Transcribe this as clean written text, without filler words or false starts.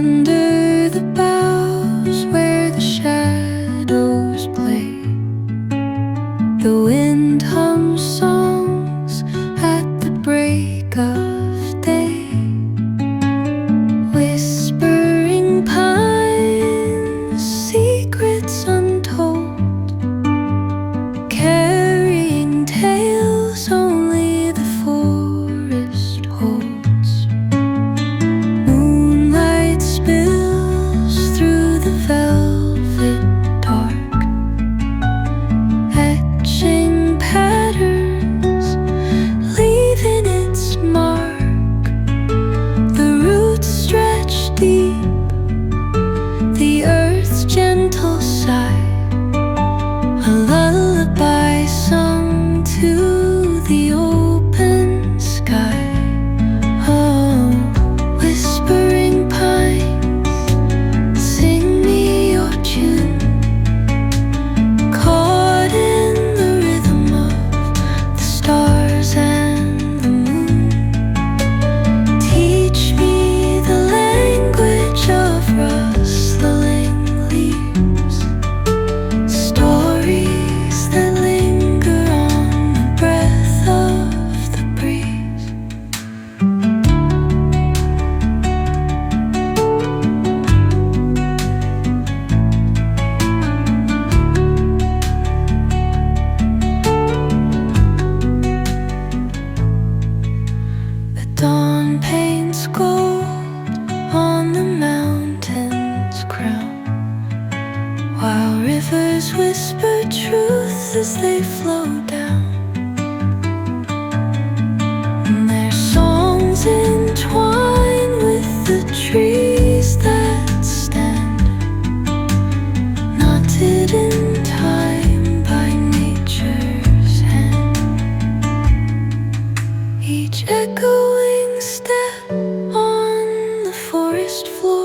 Under the boughs where the shadows play, the wind hums songs at the break of day. Whispering pines, secrets untold, carrying tales only the forest holds. Moonlight spills through the velvet dark, etching patterns, leaving its mark. The roots stretch deep, the earth's gentle sigh, a lullaby sung to the open sky. Oh, whispering pines, sing me your tune, caught in the rhythm of the stars and the moon. Teach me the language of rustling leaves, stories that linger on the breath of the breeze. The dawn paints gold on the mountain's crown, while rivers whisper truth as they flow down. And their songs entwine with the trees that stand, knotted in time by nature's hand. Each echoing step on the forest floor